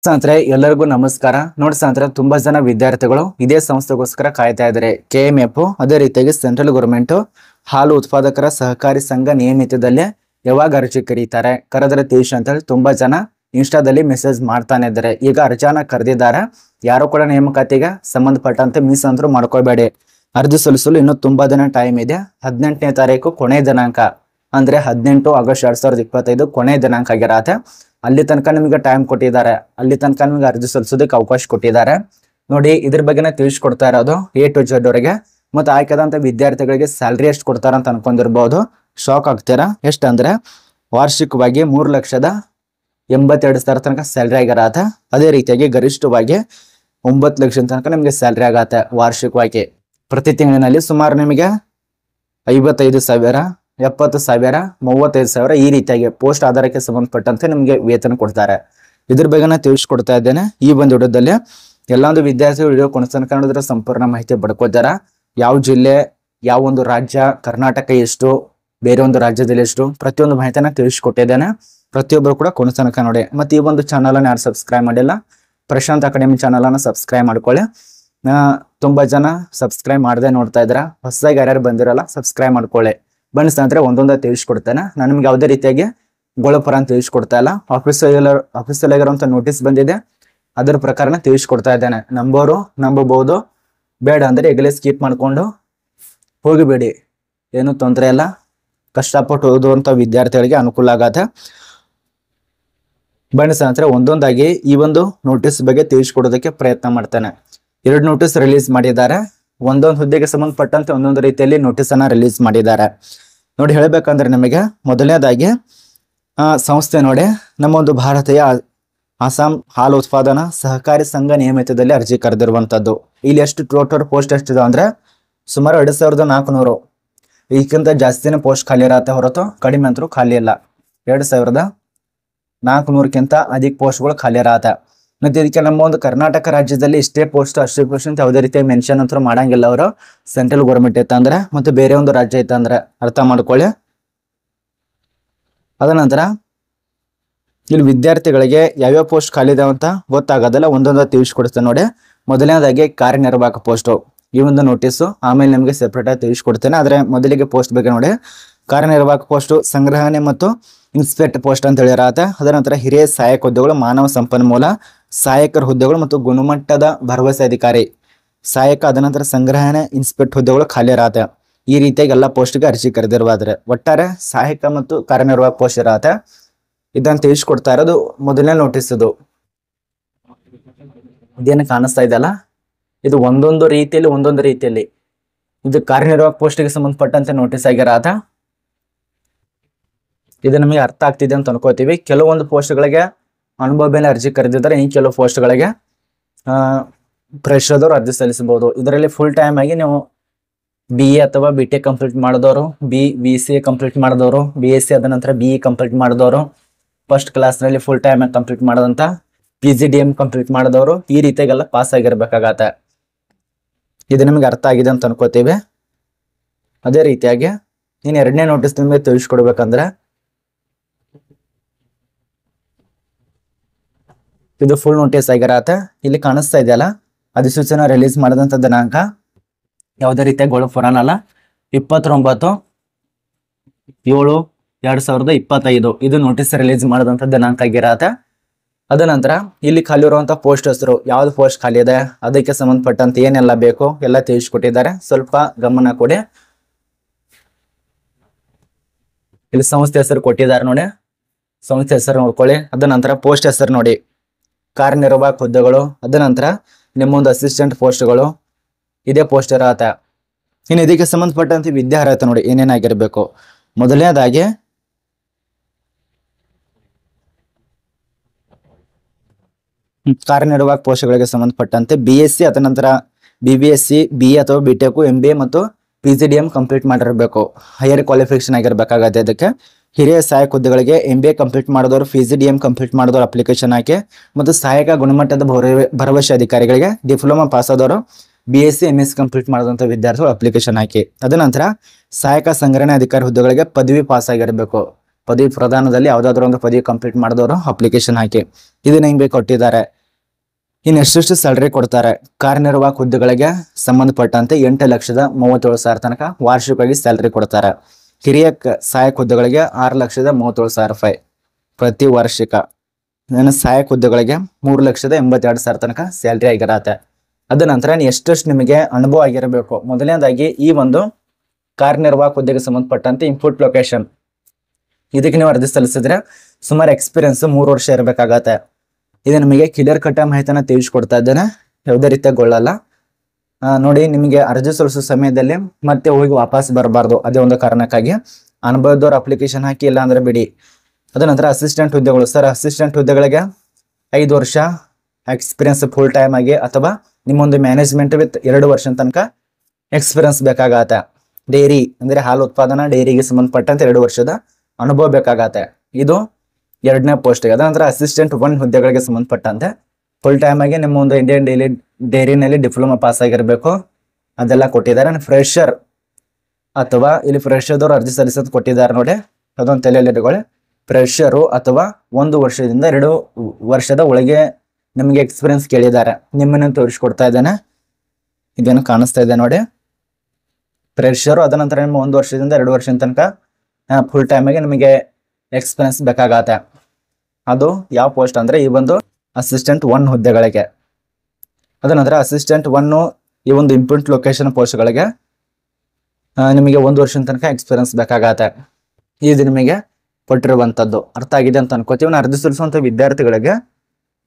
ಸ್ನೇಹಿತರೆ ಎಲ್ಲರಿಗೂ ನಮಸ್ಕಾರ. ನೋಡಿ ಸ್ನೇಹಿತರೆ, ತುಂಬಾ ಜನ ವಿದ್ಯಾರ್ಥಿಗಳು ಇದೇ ಸಂಸ್ಥೆಗೋಸ್ಕರ ಕಾಯ್ತಾ ಇದ್ದಾರೆ. KMF ಅದೇ ರೀತಿಯಾಗಿ ಸೆಂಟ್ರಲ್ ಗೌರ್ಮೆಂಟ್ ಹಾಲು ಉತ್ಪಾದಕರ ಸಹಕಾರಿ ಸಂಘ ನಿಯಮಿತದಲ್ಲಿ ಯಾವಾಗ ಅರ್ಜಿ ಕರೀತಾರೆ, ಕರೆದ್ರೆ ತಿಳಿಸಿ ಅಂತ ಹೇಳಿ ತುಂಬಾ ಜನ ಇನ್ಸ್ಟಾದಲ್ಲಿ ಮೆಸೇಜ್ ಮಾಡ್ತಾನೆ ಇದ್ದಾರೆ. ಈಗ ಅರ್ಜಿನ ಕರೆದಿದ್ದಾರೆ. ಯಾರು ಕೂಡ ನೇಮಕಾತಿಗೆ ಸಂಬಂಧಪಟ್ಟಂತೆ ಮಿಸ್ ಅಂತೂ ಮಾಡ್ಕೋಬೇಡಿ. ಅರ್ಜಿ ಸಲ್ಲಿಸಲು ಇನ್ನೂ ತುಂಬಾ ದಿನ ಟೈಮ್ ಇದೆ. 18ನೇ ತಾರೀಕು ಕೊನೆ ದಿನಾಂಕ, ಅಂದ್ರೆ 18 ಆಗಸ್ಟ್ 2025 ಕೊನೆ ದಿನಾಂಕ ಆಗಿರತ್ತೆ. ಅಲ್ಲಿ ತನಕ ನಿಮಗೆ ಟೈಮ್ ಕೊಟ್ಟಿದ್ದಾರೆ. ಅಲ್ಲಿ ತನಕ ನಿಮಗೆ ಅರ್ಜಿ ಸಲ್ಲಿಸೋದಕ್ಕೆ ಅವಕಾಶ ಕೊಟ್ಟಿದ್ದಾರೆ. ನೋಡಿ, ಇದ್ರ ಬಗ್ಗೆನೇ ತಿಳಿಸ್ಕೊಡ್ತಾ ಇರೋದು A to Z ಅವರಿಗೆ. ಮತ್ತೆ ಆಯ್ಕೆದಂತ ವಿದ್ಯಾರ್ಥಿಗಳಿಗೆ ಸ್ಯಾಲ್ರಿ ಎಷ್ಟು ಕೊಡ್ತಾರ ಅಂತ ಅನ್ಕೊಂಡಿರ್ಬೋದು. ಶಾಕ್ ಆಗ್ತೀರಾ. ಎಷ್ಟಂದ್ರೆ ವಾರ್ಷಿಕವಾಗಿ 3,82,000 ತನಕ ಸ್ಯಾಲ್ರಿ ಆಗಿರತ್ತೆ. ಅದೇ ರೀತಿಯಾಗಿ ಗರಿಷ್ಠವಾಗಿ 9 ಲಕ್ಷ ತನಕ ನಿಮಗೆ ಸ್ಯಾಲ್ರಿ ಆಗತ್ತೆ ವಾರ್ಷಿಕವಾಗಿ. ಪ್ರತಿ ತಿಂಗಳಿನಲ್ಲಿ ಸುಮಾರು ನಿಮಗೆ 55,000, 70,000, 35,000 ಈ ರೀತಿಯಾಗಿ ಪೋಸ್ಟ್ ಆಧಾರಕ್ಕೆ ಸಂಬಂಧಪಟ್ಟಂತೆ ನಿಮಗೆ ವೇತನ ಕೊಡ್ತಾರೆ. ಇದ್ರ ಬಗ್ಗೆ ನಾನು ತಿಳಿಸ್ಕೊಡ್ತಾ ಇದ್ದೇನೆ ಈ ಒಂದು ವಿಡಿಯೋದಲ್ಲಿ. ಎಲ್ಲೊಂದು ವಿದ್ಯಾರ್ಥಿಗಳು ವಿಡಿಯೋ ಕೊನೆತನಕ ನೋಡಿದ್ರೆ ಸಂಪೂರ್ಣ ಮಾಹಿತಿ ಪಡ್ಕೋತಾರ. ಯಾವ ಜಿಲ್ಲೆ, ಯಾವ ಒಂದು ರಾಜ್ಯ, ಕರ್ನಾಟಕ ಎಷ್ಟು, ಬೇರೆ ಒಂದು ರಾಜ್ಯದಲ್ಲಿ ಎಷ್ಟು, ಪ್ರತಿಯೊಂದು ಮಾಹಿತಿನ ತಿಳಿಸ್ಕೊಟ್ಟಿದ್ದೇನೆ. ಪ್ರತಿಯೊಬ್ಬರು ಕೂಡ ಕೊನೆತನಕ ನೋಡಿ. ಮತ್ತೆ ಈ ಒಂದು ಚಾನಲ್ ಅನ್ನು ಯಾರು ಸಬ್ಸ್ಕ್ರೈಬ್ ಮಾಡಿಲ್ಲ, ಪ್ರಶಾಂತ್ ಅಕಾಡೆಮಿ ಚಾನಲ್ ಅನ್ನು ಸಬ್ಸ್ಕ್ರೈಬ್ ಮಾಡ್ಕೊಳ್ಳಿ. ತುಂಬಾ ಜನ ಸಬ್ಸ್ಕ್ರೈಬ್ ಮಾಡದೆ ನೋಡ್ತಾ ಇದ್ರ. ಹೊಸದಾಗಿ ಯಾರ್ಯಾರು ಬಂದಿರಲ್ಲ ಸಬ್ಸ್ಕ್ರೈಬ್ ಮಾಡ್ಕೊಳ್ಳಿ. ಬನ್ನಿ ಸ್ನೇಹಿತರೆ, ಒಂದೊಂದೇ ತಿಳಿಸ್ಕೊಡ್ತೇನೆ. ನಾನು ನಿಮ್ಗೆ ಯಾವುದೇ ರೀತಿಯಾಗಿ ಗೋಳಪುರ ಅಂತ ತಿಳಿಸ್ಕೊಡ್ತಾ ಇಲ್ಲ. ಆಫೀಸಲ್ಲಿ ಆಗಿರುವಂತ ನೋಟಿಸ್ ಬಂದಿದೆ, ಅದ್ರ ಪ್ರಕಾರನ ತಿಳಿಸ್ಕೊಡ್ತಾ ಇದ್ದೇನೆ. ನಂಬಬಹುದು, ಬೇಡ ಅಂದ್ರೆ ಈಗಲೇ ಸ್ಕಿಪ್ ಮಾಡ್ಕೊಂಡು ಹೋಗಿಬೇಡಿ. ಏನು ತೊಂದರೆ ಇಲ್ಲ. ಕಷ್ಟಪಟ್ಟು ಓದುವಂತ ವಿದ್ಯಾರ್ಥಿಗಳಿಗೆ ಅನುಕೂಲ ಆಗತ್ತೆ. ಬನ್ನಿ ಸ್ನೇಹಿತರೆ, ಒಂದೊಂದಾಗಿ ಈ ಒಂದು ನೋಟಿಸ್ ಬಗ್ಗೆ ತಿಳಿಸ್ಕೊಡೋದಕ್ಕೆ ಪ್ರಯತ್ನ ಮಾಡ್ತೇನೆ. 2 ನೋಟಿಸ್ ರಿಲೀಸ್ ಮಾಡಿದ್ದಾರೆ. ಒಂದೊಂದು ಹುದ್ದೆಗೆ ಸಂಬಂಧಪಟ್ಟಂತೆ ಒಂದೊಂದು ರೀತಿಯಲ್ಲಿ ನೋಟಿಸ್ ಅನ್ನ ರಿಲೀಸ್ ಮಾಡಿದ್ದಾರೆ. ನೋಡಿ, ಹೇಳಬೇಕಂದ್ರೆ ನಿಮಗೆ ಮೊದಲನೇದಾಗಿ ಸಂಸ್ಥೆ ನೋಡಿ, ನಮ್ಮ ಒಂದು ಭಾರತೀಯ ಅಸ್ಸಾಂ ಹಾಲು ಉತ್ಪಾದನಾ ಸಹಕಾರಿ ಸಂಘ ನಿಯಮಿತದಲ್ಲಿ ಅರ್ಜಿ ಕರೆದಿರುವಂತದ್ದು. ಇಲ್ಲಿ ಎಷ್ಟು ಟೋಟಲ್ ಪೋಸ್ಟ್ ಎಷ್ಟಿದೆ ಅಂದ್ರೆ ಸುಮಾರು 2,400. ಇದಕ್ಕಿಂತ ಜಾಸ್ತಿನೇ ಪೋಸ್ಟ್ ಖಾಲಿ ಇರತ್ತೆ ಹೊರತು ಕಡಿಮೆ ಅಂತರೂ ಖಾಲಿ ಇಲ್ಲ. 2,400ಕ್ಕಿಂತ ಅಧಿಕ ಪೋಸ್ಟ್ಗಳು ಖಾಲಿ ಇರತ್ತೆ. ಮತ್ತೆ ಇದಕ್ಕೆ ನಮ್ಮ ಒಂದು ಕರ್ನಾಟಕ ರಾಜ್ಯದಲ್ಲಿ ಇಷ್ಟೇ ಪೋಸ್ಟ್ ಅಷ್ಟೇ ಪೋಸ್ಟ್ ಅಂತ ಯಾವುದೇ ರೀತಿಯ ಮೆನ್ಷನ್ ಅಂತೂ ಮಾಡಂಗಿಲ್ಲ ಅವರು. ಸೆಂಟ್ರಲ್ ಗೌರ್ಮೆಂಟ್ ಇತ್ತಂದ್ರೆ ಮತ್ತೆ ಬೇರೆ ಒಂದು ರಾಜ್ಯ ಇತ್ತಂದ್ರೆ ಅರ್ಥ ಮಾಡ್ಕೊಳ್ಳಿ. ಅದ ನಂತರ ಇಲ್ಲಿ ವಿದ್ಯಾರ್ಥಿಗಳಿಗೆ ಯಾವ್ಯಾವ ಪೋಸ್ಟ್ ಖಾಲಿ ಇದಾವ ಅಂತ ಗೊತ್ತಾಗೋದಲ್ಲ, ಒಂದೊಂದು ತಿಳಿಸ್ಕೊಡ್ತೇನೆ ನೋಡಿ. ಮೊದಲನೇದಾಗಿ ಕಾರ್ಯನಿರ್ವಾಹಕ ಪೋಸ್ಟ್, ಈ ಒಂದು ನೋಟಿಸು ಆಮೇಲೆ ನಿಮಗೆ ಸೆಪರೇಟ್ ಆಗಿ ತಿಳಿಸ್ಕೊಡ್ತೇನೆ. ಆದ್ರೆ ಮೊದಲಿಗೆ ಪೋಸ್ಟ್ ಬಗ್ಗೆ ನೋಡಿ. ಕಾರ್ಯನಿರ್ವಾಹಕ ಪೋಸ್ಟ್ ಸಂಗ್ರಹಣೆ ಮತ್ತು ಇನ್ಸ್ಪೆಕ್ಟರ್ ಪೋಸ್ಟ್ ಅಂತ ಹೇಳಿರತ್ತೆ. ಅದರ ನಂತರ ಹಿರಿಯ ಸಹಾಯಕ ಹುದ್ದೆಗಳು, ಮಾನವ ಸಂಪನ್ಮೂಲ ಸಹಾಯಕರ ಹುದ್ದೆಗಳು ಮತ್ತು ಗುಣಮಟ್ಟದ ಭರವಸೆ ಅಧಿಕಾರಿ ಸಹಾಯಕ, ಅದ ನಂತರ ಸಂಗ್ರಹಣೆ ಇನ್ಸ್ಪೆಕ್ಟರ್ ಹುದ್ದೆಗಳು ಖಾಲಿ ಇರತ್ತೆ. ಈ ರೀತಿಯಾಗಿ ಎಲ್ಲ ಪೋಸ್ಟ್ಗೆ ಅರ್ಜಿ ಕರೆದಿರುವಾದ್ರೆ ಒಟ್ಟಾರೆ ಸಹಾಯಕ ಮತ್ತು ಕಾರ್ಯನಿರ್ವಾಹಕ ಪೋಸ್ಟ್ ಇರತ್ತೆ. ಇದನ್ನ ತಿಳಿಸ್ಕೊಡ್ತಾ ಇರೋದು ಮೊದಲನೇ ನೋಟಿಸ್. ಇದೇನು ಕಾಣಿಸ್ತಾ ಇದೆಯಲ್ಲ, ಇದು ಒಂದೊಂದು ರೀತಿಯಲ್ಲಿ ಇದು ಕಾರ್ಯನಿರ್ವಾಹಕ ಪೋಸ್ಟ್ಗೆ ಸಂಬಂಧಪಟ್ಟಂತೆ ನೋಟಿಸ್ ಆಗಿರತ್ತ. ಇದು ನಮಗೆ ಅರ್ಥ ಆಗ್ತಿದೆ ಅಂತ ಅನ್ಕೋತೀವಿ. ಕೆಲವೊಂದು ಪೋಸ್ಟ್ಗಳಿಗೆ ಅನುಭವ ಮೇಲೆ ಅರ್ಜಿ ಕರೆದಿದ್ದಾರೆ. ಇನ್ನು ಕೆಲವು ಪೋಸ್ಟ್ಗಳಿಗೆ ಫ್ರೆಶರ್ದವ್ರು ಅರ್ಜಿ ಸಲ್ಲಿಸಬಹುದು. ಇದರಲ್ಲಿ ಫುಲ್ ಟೈಮ್ ಆಗಿ ನೀವು BA ಅಥವಾ BTech ಕಂಪ್ಲೀಟ್ ಮಾಡಿದವರು, BCA ಕಂಪ್ಲೀಟ್ ಮಾಡಿದವರು, BSc ಅದ ನಂತರ BE ಕಂಪ್ಲೀಟ್ ಮಾಡಿದವರು, ಫಸ್ಟ್ ಕ್ಲಾಸ್ನಲ್ಲಿ ಫುಲ್ ಟೈಮ್ ಆಗಿ ಕಂಪ್ಲೀಟ್ ಮಾಡೋದಂತ, PGDM ಕಂಪ್ಲೀಟ್ ಮಾಡಿದವರು ಈ ರೀತಿಯಾಗೆಲ್ಲ ಪಾಸ್ ಆಗಿರ್ಬೇಕಾಗತ್ತೆ. ಇದು ನಿಮಗೆ ಅರ್ಥ ಆಗಿದೆ ಅಂತ ಅನ್ಕೋತೀವಿ. ಅದೇ ರೀತಿಯಾಗಿ ಇನ್ನು 2ನೇ ನೋಟಿಸ್ ನಿಮಗೆ ತಿಳಿಸ್ಕೊಡ್ಬೇಕಂದ್ರೆ ಇದು ಫುಲ್ ನೋಟಿಸ್ ಆಗಿರತ್ತೆ. ಇಲ್ಲಿ ಕಾಣಿಸ್ತಾ ಇದೆಯಲ್ಲ, ಅಧಿಸೂಚನೆ ರಿಲೀಸ್ ಮಾಡಿದಂತ ದಿನಾಂಕ ಯಾವುದೇ ರೀತಿಯ ಗೋಳಪುರಾಣ ಅಲ್ಲ, 29/7/2025 ಇದು ನೋಟಿಸ್ ರಿಲೀಸ್ ಮಾಡಿದಂತ ದಿನಾಂಕ ಆಗಿರತ್ತೆ. ಅದ ನಂತರ ಇಲ್ಲಿ ಖಾಲಿ ಇರುವಂತ ಪೋಸ್ಟ್ ಹೆಸರು, ಯಾವ್ದು ಪೋಸ್ಟ್ ಖಾಲಿ ಇದೆ, ಅದಕ್ಕೆ ಸಂಬಂಧಪಟ್ಟಂತೆ ಏನೆಲ್ಲ ಬೇಕು ಎಲ್ಲ ತಿಳಿಸ್ಕೊಟ್ಟಿದ್ದಾರೆ. ಸ್ವಲ್ಪ ಗಮನ ಕೊಡಿ. ಇಲ್ಲಿ ಸಂಸ್ಥೆ ಹೆಸರು ಕೊಟ್ಟಿದ್ದಾರೆ ನೋಡಿ, ಸಂಸ್ಥೆ ಹೆಸರು ನೋಡ್ಕೊಳ್ಳಿ. ಅದ ನಂತರ ಪೋಸ್ಟ್ ಹೆಸರು ನೋಡಿ, ಕಾರ್ಯನಿರ್ವಾಹಕ ಹುದ್ದೆಗಳು, ಅದ ನಂತರ ನಿಮ್ಮೊಂದು ಅಸಿಸ್ಟೆಂಟ್ ಪೋಸ್ಟ್ಗಳು, ಇದೇ ಪೋಸ್ಟ್ ಇರತ್ತೆ. ಇನ್ನು ಇದಕ್ಕೆ ಸಂಬಂಧಪಟ್ಟಂತೆ ವಿದ್ಯಾರ್ಹತೆ ನೋಡಿ ಏನೇನಾಗಿರ್ಬೇಕು. ಮೊದಲನೇದಾಗಿ ಕಾರ್ಯನಿರ್ವಾಹಕ ಪೋಸ್ಟ್ಗಳಿಗೆ ಸಂಬಂಧಪಟ್ಟಂತೆ BSc ಅದ ನಂತರ BBSc, BE ಅಥವಾ BTech, MBA ಮತ್ತು PGDM ಕಂಪ್ಲೀಟ್ ಮಾಡಿರ್ಬೇಕು. ಹೈಯರ್ ಕ್ವಾಲಿಫಿಕೇಶನ್ ಆಗಿರ್ಬೇಕಾಗತ್ತೆ. ಅದಕ್ಕೆ ಹಿರಿಯ ಸಹಾಯಕ ಹುದ್ದೆಗಳಿಗೆ MBA ಕಂಪ್ಲೀಟ್ ಮಾಡಿದವರು, PGDM ಕಂಪ್ಲೀಟ್ ಮಾಡಿದವರು ಅಪ್ಲಿಕೇಶನ್ ಹಾಕಿ, ಮತ್ತು ಸಹಾಯಕ ಗುಣಮಟ್ಟದ ಭರವಸೆ ಅಧಿಕಾರಿಗಳಿಗೆ ಡಿಪ್ಲೊಮಾ ಪಾಸ್ ಆದವರು, BSc MS ಕಂಪ್ಲೀಟ್ ಮಾಡಿದಂಥ ವಿದ್ಯಾರ್ಥಿಗಳು ಅಪ್ಲಿಕೇಶನ್ ಹಾಕಿ. ಅದ ನಂತರ ಸಹಾಯಕ ಸಂಗ್ರಹಣೆ ಅಧಿಕಾರಿ ಹುದ್ದೆಗಳಿಗೆ ಪದವಿ ಪಾಸ್ ಆಗಿರಬೇಕು. ಪದವಿ ಪ್ರದಾನದಲ್ಲಿ ಯಾವ್ದಾದ್ರು ಒಂದು ಪದವಿ ಕಂಪ್ಲೀಟ್ ಮಾಡಿದವರು ಅಪ್ಲಿಕೇಶನ್ ಹಾಕಿ. ಇದನ್ನ ಹಿಂಗೆ ಕೊಟ್ಟಿದ್ದಾರೆ. ಇನ್ನು ಎಷ್ಟೆಷ್ಟು ಸ್ಯಾಲರಿ ಕೊಡ್ತಾರೆ? ಕಾರ್ಯನಿರ್ವಾಹಕ ಹುದ್ದೆಗಳಿಗೆ ಸಂಬಂಧಪಟ್ಟಂತೆ 8,37,000 ತನಕ ವಾರ್ಷಿಕವಾಗಿ ಸ್ಯಾಲರಿ ಕೊಡ್ತಾರೆ. ಹಿರಿಯ ಸಹಾಯಕ ಹುದ್ದೆಗಳಿಗೆ 6,37,000 ರೂಪಾಯಿ ಪ್ರತಿ ವಾರ್ಷಿಕ. ಸಹಾಯಕ ಹುದ್ದೆಗಳಿಗೆ 3,82,000 ತನಕ ಸ್ಯಾಲರಿ ಆಗಿರತ್ತೆ. ಅದ ನಂತರ ಎಷ್ಟೆಷ್ಟು ನಿಮಗೆ ಅನುಭವ ಆಗಿರಬೇಕು? ಮೊದಲನೇದಾಗಿ ಈ ಒಂದು ಕಾರ್ಯನಿರ್ವಾಹಕ ಹುದ್ದೆಗೆ ಸಂಬಂಧಪಟ್ಟಂತೆ ಇನ್ಪುಟ್ ಲೊಕೇಶನ್ ಇದಕ್ಕೆ ನೀವು ಅರ್ಜಿ ಸಲ್ಲಿಸಿದ್ರೆ ಸುಮಾರು ಎಕ್ಸ್ಪೀರಿಯನ್ಸ್ 3 ವರ್ಷ ಇರಬೇಕಾಗತ್ತೆ. ಇದು ನಿಮಗೆ ಕ್ಲಿಯರ್ ಕಟ್ ಮಾಹಿತಿನ ತಿಳಿಸ್ಕೊಡ್ತಾ ಇದ್ದೇನೆ, ಯಾವುದೇ ರೀತಿಯಾಗೊಳ್ಳಲ್ಲ. ನೋಡಿ, ನಿಮಗೆ ಅರ್ಜಿ ಸಲ್ಲಿಸೋ ಸಮಯದಲ್ಲಿ ಮತ್ತೆ ಹೋಗಿ ವಾಪಸ್ ಬರಬಾರ್ದು. ಅದೇ ಒಂದು ಕಾರಣಕ್ಕಾಗಿ ಅನುಭವದವ್ರು ಅಪ್ಲಿಕೇಶನ್ ಹಾಕಿ, ಇಲ್ಲ ಅಂದ್ರೆ ಬಿಡಿ. ಅದ ನಂತರ ಅಸಿಸ್ಟೆಂಟ್ ಹುದ್ದೆಗಳು. ಸರ್, ಅಸಿಸ್ಟೆಂಟ್ ಹುದ್ದೆಗಳಿಗೆ 5 ವರ್ಷ ಎಕ್ಸ್ಪೀರಿಯನ್ಸ್ ಫುಲ್ ಟೈಮ್ ಆಗಿ, ಅಥವಾ ನಿಮ್ಮೊಂದು ಮ್ಯಾನೇಜ್ಮೆಂಟ್ ವಿತ್ 2 ವರ್ಷ ತನಕ ಎಕ್ಸ್ಪೀರಿಯನ್ಸ್ ಬೇಕಾಗತ್ತೆ. ಡೈರಿ ಅಂದ್ರೆ ಹಾಲು ಉತ್ಪಾದನಾ ಡೈರಿಗೆ ಸಂಬಂಧಪಟ್ಟಂತೆ 2 ವರ್ಷದ ಅನುಭವ ಬೇಕಾಗತ್ತೆ. ಇದು 2ನೇ ಪೋಸ್ಟ್ಗೆ. ಅದ ನಂತರ ಅಸಿಸ್ಟೆಂಟ್ 1 ಹುದ್ದೆಗಳಿಗೆ ಸಂಬಂಧಪಟ್ಟಂತೆ ಫುಲ್ ಟೈಮ್ ಆಗಿ ನಿಮ್ಮ ಒಂದು ಇಂಡಿಯನ್ ಡೈರಿನಲ್ಲಿ ಡಿಪ್ಲೊಮಾ ಪಾಸ್ ಆಗಿರಬೇಕು. ಅದೆಲ್ಲ ಕೊಟ್ಟಿದ್ದಾರೆ. ಫ್ರೆಶರ್ ಅಥವಾ ಇಲ್ಲಿ ಫ್ರೆಶರ್ದವ್ರು ಅರ್ಜಿ ಸಲ್ಲಿಸೋದು ಕೊಟ್ಟಿದ್ದಾರೆ ನೋಡಿ, ಅದೊಂದು ತಲೆಯಲ್ಲಿ ಇಟ್ಕೊಳ್ಳಿ. ಫ್ರೆಶರು ಅಥವಾ 1 ವರ್ಷದಿಂದ 2 ವರ್ಷದ ಒಳಗೆ ನಿಮಗೆ ಎಕ್ಸ್ಪೀರಿಯನ್ಸ್ ಕೇಳಿದ್ದಾರೆ. ನಿಮ್ಮನ್ನು ತೋರಿಸ್ಕೊಡ್ತಾ ಇದ್ದೇನೆ, ಇದೇನು ಕಾಣಿಸ್ತಾ ಇದೆ ನೋಡಿ. ಫ್ರೆಶರು, ಅದ ನಂತರ ನಿಮ್ಮ 1 ವರ್ಷದಿಂದ 2 ವರ್ಷದ ತನಕ ಫುಲ್ ಟೈಮ್ ಆಗಿ ನಿಮಗೆ ಎಕ್ಸ್ಪೀರಿಯನ್ಸ್ ಬೇಕಾಗತ್ತೆ. ಅದು ಯಾವ ಪೋಸ್ಟ್ ಅಂದ್ರೆ ಈ ಒಂದು ಅಸಿಸ್ಟೆಂಟ್ 1 ಹುದ್ದೆಗಳಿಗೆ. ಅದ ನಂತರ ಅಸಿಸ್ಟೆಂಟ್ 1 ಈ ಒಂದು ಇಂಪೋರ್ಟ್ ಲೊಕೇಶನ್ ಪೋಸ್ಟ್ಗಳಿಗೆ ನಿಮಗೆ 1 ವರ್ಷದ ತನಕ ಎಕ್ಸ್ಪೀರಿಯನ್ಸ್ ಬೇಕಾಗತ್ತೆ. ಇದು ನಿಮಗೆ ಕೊಟ್ಟಿರುವಂತದ್ದು ಅರ್ಥ ಆಗಿದೆ ಅಂತ ಅನ್ಕೋತೀವಿ. ಅರ್ಜಿ ಸಲ್ಲಿಸುವಂತ ವಿದ್ಯಾರ್ಥಿಗಳಿಗೆ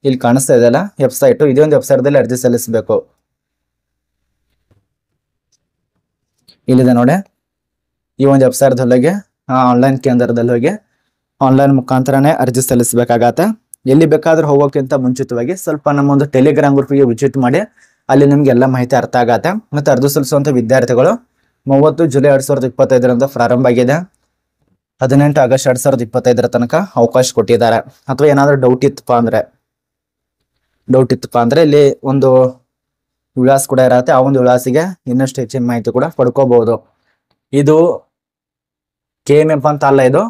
ಇಲ್ಲಿ ಕಾಣಿಸ್ತಾ ಇದೆಯಲ್ಲ ವೆಬ್ಸೈಟ್, ಇದೇ ಒಂದು ವೆಬ್ಸೈಟ್ದಲ್ಲಿ ಅರ್ಜಿ ಸಲ್ಲಿಸಬೇಕು. ಇಲ್ಲಿದೆ ನೋಡಿ, ಈ ಒಂದು ವೆಬ್ಸೈಟ್ದೊಳಗೆ ಆನ್ಲೈನ್ ಕೇಂದ್ರದಲ್ಲಿ ಹೋಗಿ ಆನ್ಲೈನ್ ಮುಖಾಂತರನೇ ಅರ್ಜಿ ಸಲ್ಲಿಸಬೇಕಾಗತ್ತೆ. ಎಲ್ಲಿ ಬೇಕಾದ್ರೂ ಹೋಗೋಕ್ಕಿಂತ ಮುಂಚಿತವಾಗಿ ಸ್ವಲ್ಪ ನಮ್ಮ ಒಂದು ಟೆಲಿಗ್ರಾಮ್ ಗ್ರೂಪ್ಗೆ ವಿಸಿಟ್ ಮಾಡಿ, ಅಲ್ಲಿ ನಿಮ್ಗೆ ಎಲ್ಲ ಮಾಹಿತಿ ಅರ್ಥ ಆಗತ್ತೆ. ಮತ್ತೆ ಅರ್ಜಿ ಸಲ್ಲಿಸುವಂತ ವಿದ್ಯಾರ್ಥಿಗಳು 30 ಜುಲೈ 2025 ಪ್ರಾರಂಭ ಆಗಿದೆ. 18 ಆಗಸ್ಟ್ 2025 ತನಕ ಅವಕಾಶ ಕೊಟ್ಟಿದ್ದಾರೆ. ಅಥವಾ ಏನಾದ್ರೂ ಡೌಟ್ ಇತ್ತಪ್ಪ ಅಂದ್ರೆ ಇಲ್ಲಿ ಒಂದು ವಿಳಾಸ ಕೂಡ ಇರತ್ತೆ. ಆ ಒಂದು ವಿಳಾಸಿಗೆ ಇನ್ನಷ್ಟು ಹೆಚ್ಚಿನ ಮಾಹಿತಿ ಕೂಡ ಪಡ್ಕೋಬಹುದು. ಇದು KMF ಅಂತ ಅಲ್ಲ, ಇದು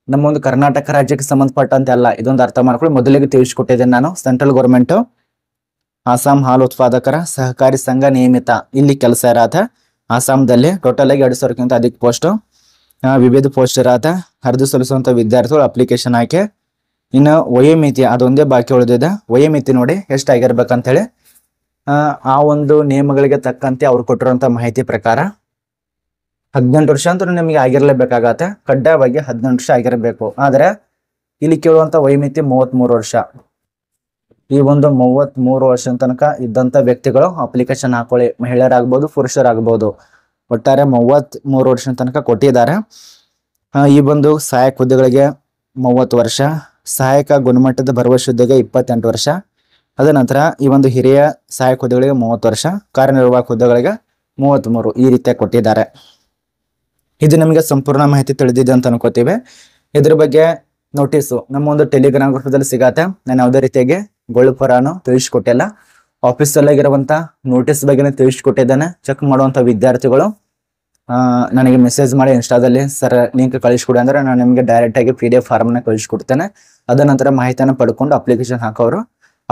ನಮ್ಮ ಒಂದು ಕರ್ನಾಟಕ ರಾಜ್ಯಕ್ಕೆ ಸಂಬಂಧಪಟ್ಟಂತೆ ಅಲ್ಲ. ಇದೊಂದು ಅರ್ಥ ಮಾಡ್ಕೊಳ್ಳಿ. ಮೊದಲಿಗೆ ತಿಳಿಸ್ಕೊಟ್ಟಿದ್ದೇನೆ ನಾನು. ಸೆಂಟ್ರಲ್ ಗೌರ್ಮೆಂಟ್ ಆಸಾಂ ಹಾಲು ಉತ್ಪಾದಕರ ಸಹಕಾರಿ ಸಂಘ ನಿಯಮಿತ ಇಲ್ಲಿ ಕೆಲಸ ಇರತ್ತೆ. ಆಸಾಂದಲ್ಲಿ ಟೋಟಲ್ ಆಗಿ 2,000ಕ್ಕಿಂತ ಅಧಿಕ ಪೋಸ್ಟ್, ವಿವಿಧ ಪೋಸ್ಟ್ ಇರತ್ತೆ. ಅರ್ಜಿ ಸಲ್ಲಿಸುವಂತ ವಿದ್ಯಾರ್ಥಿಗಳು ಅಪ್ಲಿಕೇಶನ್ ಹಾಕಿ. ಇನ್ನು ವಯೋಮಿತಿ ಅದೊಂದೇ ಬಾಕಿ ಉಳಿದಿದೆ. ವಯೋಮಿತಿ ನೋಡಿ ಎಷ್ಟಾಗಿರ್ಬೇಕಂತ ಹೇಳಿ ಆ ಒಂದು ನಿಯಮಗಳಿಗೆ ತಕ್ಕಂತೆ ಅವ್ರು ಕೊಟ್ಟಿರುವಂತ ಮಾಹಿತಿ ಪ್ರಕಾರ 18 ವರ್ಷ ಅಂತೂ ನಿಮಗೆ ಆಗಿರ್ಲೇಬೇಕಾಗತ್ತೆ. ಕಡ್ಡಾಯವಾಗಿ 18 ವರ್ಷ ಆಗಿರಬೇಕು. ಆದ್ರೆ ಇಲ್ಲಿ ಕೇಳುವಂತ ವಯೋಮಿತಿ 33 ವರ್ಷ. ಈ ಒಂದು 33 ವರ್ಷ ತನಕ ಇದ್ದಂತ ವ್ಯಕ್ತಿಗಳು ಅಪ್ಲಿಕೇಶನ್ ಹಾಕೊಳ್ಳಿ. ಮಹಿಳೆಯರಾಗ್ಬೋದು, ಪುರುಷರಾಗ್ಬೋದು. ಒಟ್ಟಾರೆ 33 ವರ್ಷ ತನಕ ಕೊಟ್ಟಿದ್ದಾರೆ. ಈ ಒಂದು ಸಹಾಯಕ ಹುದ್ದೆಗಳಿಗೆ 30 ವರ್ಷ, ಸಹಾಯಕ ಗುಣಮಟ್ಟದ ಭರವಸೆ ಹುದ್ದೆಗೆ 28 ವರ್ಷ. ಅದ ನಂತರ ಈ ಒಂದು ಹಿರಿಯ ಸಹಾಯಕ ಹುದ್ದೆಗಳಿಗೆ 30 ವರ್ಷ, ಕಾರ್ಯನಿರ್ವಾಹಕ ಹುದ್ದೆಗಳಿಗೆ 33 ಈ ರೀತಿಯಾಗಿ ಕೊಟ್ಟಿದ್ದಾರೆ. ಇದು ನಮಗೆ ಸಂಪೂರ್ಣ ಮಾಹಿತಿ ತಿಳಿದಿದೆ ಅಂತ ಅನ್ಕೋತೀವಿ. ಇದ್ರ ಬಗ್ಗೆ ನೋಟಿಸು ನಮ್ಮ ಒಂದು ಟೆಲಿಗ್ರಾಮ್ ಗ್ರೂಪದಲ್ಲಿ ಸಿಗತ್ತೆ. ನಾನು ಯಾವುದೇ ರೀತಿಯಾಗಿ ಗೊಳುಪುರಾನು ತಿಳಿಸ್ಕೊಟ್ಟಿಲ್ಲ. ಆಫೀಸಲ್ಲಾಗಿರುವಂತ ನೋಟಿಸ್ ಬಗ್ಗೆ ತಿಳಿಸ್ಕೊಟ್ಟಿದ್ದೇನೆ. ಚೆಕ್ ಮಾಡುವಂತ ವಿದ್ಯಾರ್ಥಿಗಳು ನನಗೆ ಮೆಸೇಜ್ ಮಾಡಿ ಇನ್ಸ್ಟಾದಲ್ಲಿ ಸರ್ ಲಿಂಕ್ ಕಳಿಸ್ಕೊಡಿ ಅಂದ್ರೆ ನಾನು ನಿಮಗೆ ಡೈರೆಕ್ಟ್ ಆಗಿ PDF ಫಾರ್ಮ್ನ ಕಳಿಸ್ಕೊಡ್ತೇನೆ. ಅದ ನಂತರ ಮಾಹಿತಿಯನ್ನು ಪಡ್ಕೊಂಡು ಅಪ್ಲಿಕೇಶನ್ ಹಾಕೋರು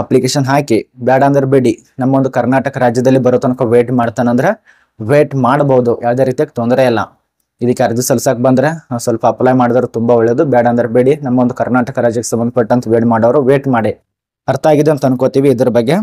ಅಪ್ಲಿಕೇಶನ್ ಹಾಕಿ. ಬೇಡ ಅಂದ್ರೆ ಬೇಡಿ. ನಮ್ಮ ಒಂದು ಕರ್ನಾಟಕ ರಾಜ್ಯದಲ್ಲಿ ಬರೋ ತನಕ ವೇಟ್ ಮಾಡ್ತಾನಂದ್ರೆ ವೇಟ್ ಮಾಡಬಹುದು, ಯಾವುದೇ ರೀತಿಯಾಗಿ ತೊಂದರೆ ಇಲ್ಲ. ಇದಕ್ಕೆ ಅರ್ಜಿ ಸಲ್ಸಕ್ ಬಂದ್ರೆ ಸ್ವಲ್ಪ ಅಪ್ಲೈ ಮಾಡಿದ್ರೆ ತುಂಬಾ ಒಳ್ಳೇದು. ಬೇಡ ಅಂದ್ರೆ ಬೇಡಿ. ನಮ್ಮ ಒಂದು ಕರ್ನಾಟಕ ರಾಜ್ಯಕ್ಕೆ ಸಂಬಂಧಪಟ್ಟಂತ ವೇಟ್ ಮಾಡೋರು ವೇಟ್ ಮಾಡಿ. ಅರ್ಥ ಆಗಿದೆ ಅಂತ ಅನ್ಕೋತೀವಿ ಇದ್ರ ಬಗ್ಗೆ.